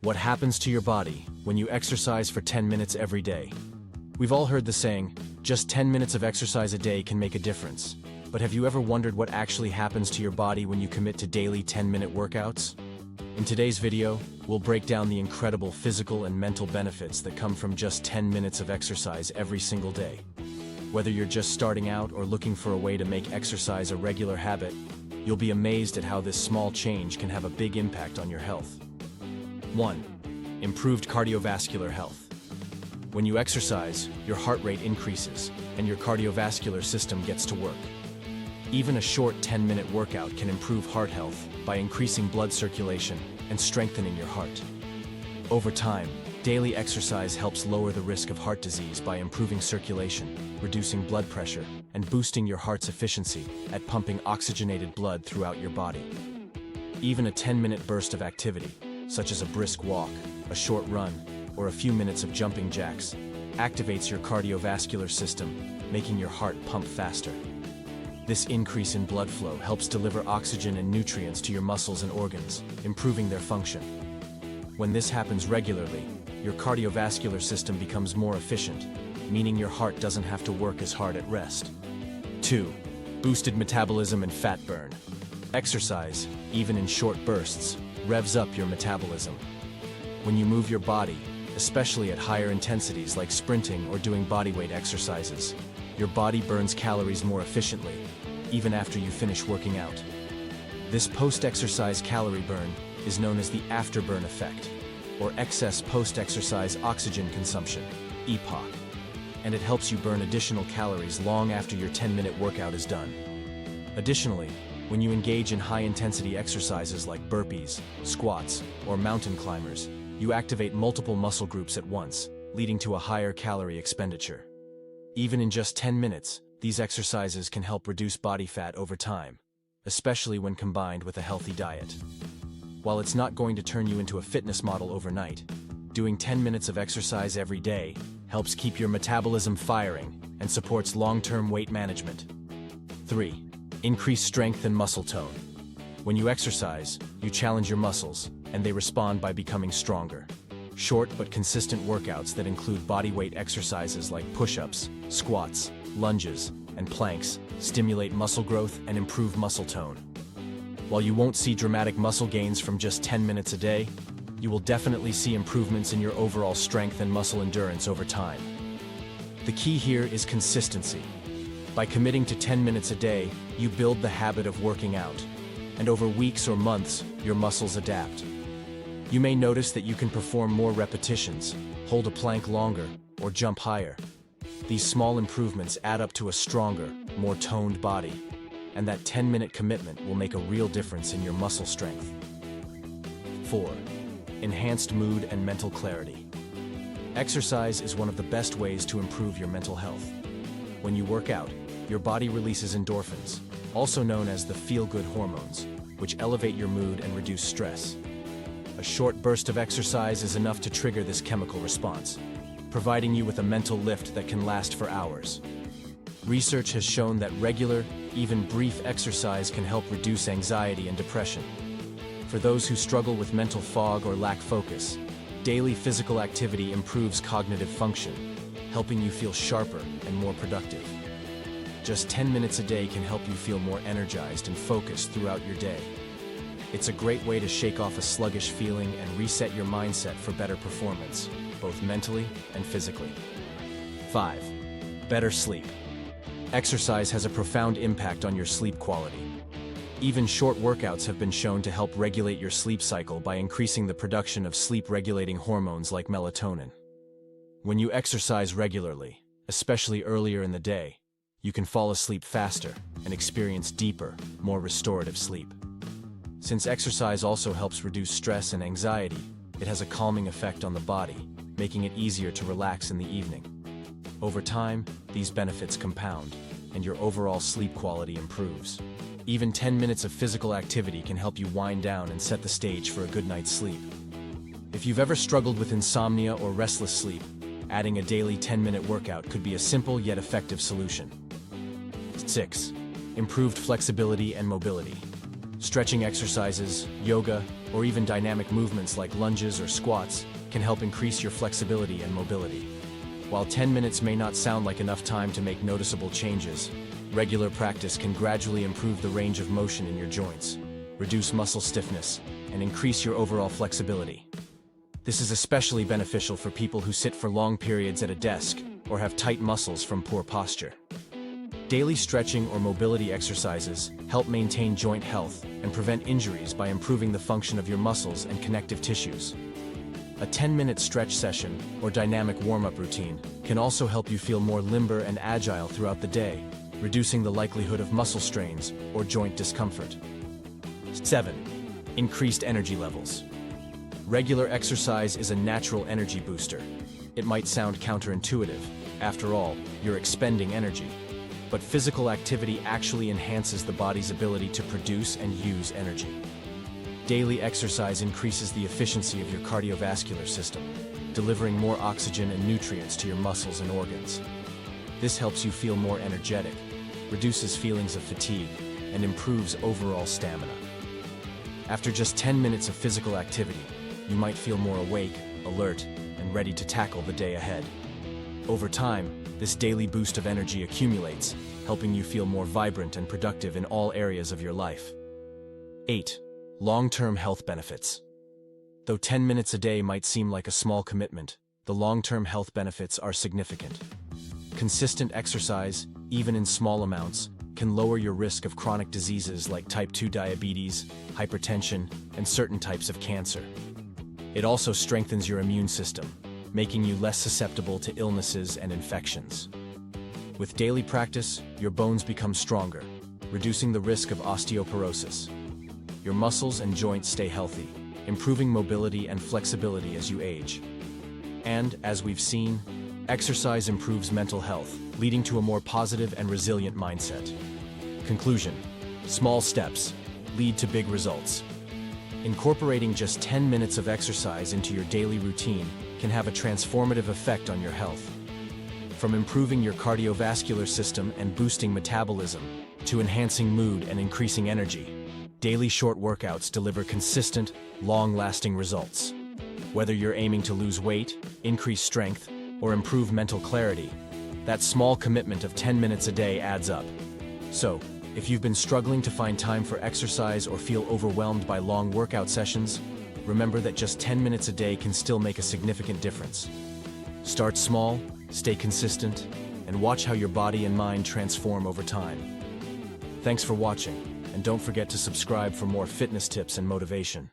What happens to your body when you exercise for 10 minutes every day? We've all heard the saying, just 10 minutes of exercise a day can make a difference. But have you ever wondered what actually happens to your body when you commit to daily 10-minute workouts? In today's video, we'll break down the incredible physical and mental benefits that come from just 10 minutes of exercise every single day. Whether you're just starting out or looking for a way to make exercise a regular habit, you'll be amazed at how this small change can have a big impact on your health. 1. Improved cardiovascular health. When you exercise, your heart rate increases, and your cardiovascular system gets to work. Even a short 10-minute workout can improve heart health by increasing blood circulation and strengthening your heart. Over time, daily exercise helps lower the risk of heart disease by improving circulation, reducing blood pressure, and boosting your heart's efficiency at pumping oxygenated blood throughout your body. Even a 10-minute burst of activity, such as a brisk walk, a short run, or a few minutes of jumping jacks, activates your cardiovascular system, making your heart pump faster. This increase in blood flow helps deliver oxygen and nutrients to your muscles and organs, improving their function. When this happens regularly, your cardiovascular system becomes more efficient, meaning your heart doesn't have to work as hard at rest. 2. Boosted metabolism and fat burn. Exercise, even in short bursts, revs up your metabolism. When you move your body, especially at higher intensities like sprinting or doing bodyweight exercises, your body burns calories more efficiently, even after you finish working out. This post-exercise calorie burn is known as the afterburn effect, or excess post-exercise oxygen consumption, EPOC, and it helps you burn additional calories long after your 10-minute workout is done. Additionally, when you engage in high-intensity exercises like burpees, squats, or mountain climbers, you activate multiple muscle groups at once, leading to a higher calorie expenditure. Even in just 10 minutes, these exercises can help reduce body fat over time, especially when combined with a healthy diet. While it's not going to turn you into a fitness model overnight, doing 10 minutes of exercise every day helps keep your metabolism firing and supports long-term weight management. 3. Increased strength and muscle tone. When you exercise, you challenge your muscles, and they respond by becoming stronger. Short but consistent workouts that include bodyweight exercises like push-ups, squats, lunges, and planks stimulate muscle growth and improve muscle tone. While you won't see dramatic muscle gains from just 10 minutes a day, you will definitely see improvements in your overall strength and muscle endurance over time. The key here is consistency. By committing to 10 minutes a day, you build the habit of working out, and over weeks or months, your muscles adapt. You may notice that you can perform more repetitions, hold a plank longer, or jump higher. These small improvements add up to a stronger, more toned body, and that 10-minute commitment will make a real difference in your muscle strength. 4. Enhanced mood and mental clarity. Exercise is one of the best ways to improve your mental health. When you work out, your body releases endorphins, also known as the feel-good hormones, which elevate your mood and reduce stress. A short burst of exercise is enough to trigger this chemical response, providing you with a mental lift that can last for hours. Research has shown that regular, even brief exercise can help reduce anxiety and depression. For those who struggle with mental fog or lack focus, daily physical activity improves cognitive function, helping you feel sharper and more productive. Just 10 minutes a day can help you feel more energized and focused throughout your day. It's a great way to shake off a sluggish feeling and reset your mindset for better performance, both mentally and physically. 5. Better sleep. Exercise has a profound impact on your sleep quality. Even short workouts have been shown to help regulate your sleep cycle by increasing the production of sleep-regulating hormones like melatonin. When you exercise regularly, especially earlier in the day, you can fall asleep faster and experience deeper, more restorative sleep. Since exercise also helps reduce stress and anxiety, it has a calming effect on the body, making it easier to relax in the evening. Over time, these benefits compound, and your overall sleep quality improves. Even 10 minutes of physical activity can help you wind down and set the stage for a good night's sleep. If you've ever struggled with insomnia or restless sleep, adding a daily 10-minute workout could be a simple yet effective solution. 6. Improved flexibility and mobility. Stretching exercises, yoga, or even dynamic movements like lunges or squats can help increase your flexibility and mobility. While 10 minutes may not sound like enough time to make noticeable changes, regular practice can gradually improve the range of motion in your joints, reduce muscle stiffness, and increase your overall flexibility. This is especially beneficial for people who sit for long periods at a desk or have tight muscles from poor posture. Daily stretching or mobility exercises help maintain joint health and prevent injuries by improving the function of your muscles and connective tissues. A 10-minute stretch session or dynamic warm-up routine can also help you feel more limber and agile throughout the day, reducing the likelihood of muscle strains or joint discomfort. 7. Increased energy levels. Regular exercise is a natural energy booster. It might sound counterintuitive. After all, you're expending energy. But physical activity actually enhances the body's ability to produce and use energy. Daily exercise increases the efficiency of your cardiovascular system, delivering more oxygen and nutrients to your muscles and organs. This helps you feel more energetic, reduces feelings of fatigue, and improves overall stamina. After just 10 minutes of physical activity, you might feel more awake, alert, and ready to tackle the day ahead. Over time, this daily boost of energy accumulates, helping you feel more vibrant and productive in all areas of your life. 8. Long-term health benefits. Though 10 minutes a day might seem like a small commitment, the long-term health benefits are significant. Consistent exercise, even in small amounts, can lower your risk of chronic diseases like type 2 diabetes, hypertension, and certain types of cancer. It also strengthens your immune system, making you less susceptible to illnesses and infections. With daily practice, your bones become stronger, reducing the risk of osteoporosis. Your muscles and joints stay healthy, improving mobility and flexibility as you age. And, as we've seen, exercise improves mental health, leading to a more positive and resilient mindset. Conclusion: small steps lead to big results. Incorporating just 10 minutes of exercise into your daily routine can have a transformative effect on your health. From improving your cardiovascular system and boosting metabolism, to enhancing mood and increasing energy, daily short workouts deliver consistent, long-lasting results. Whether you're aiming to lose weight, increase strength, or improve mental clarity, that small commitment of 10 minutes a day adds up. So, if you've been struggling to find time for exercise or feel overwhelmed by long workout sessions, remember that just 10 minutes a day can still make a significant difference. Start small, stay consistent, and watch how your body and mind transform over time. Thanks for watching, and don't forget to subscribe for more fitness tips and motivation.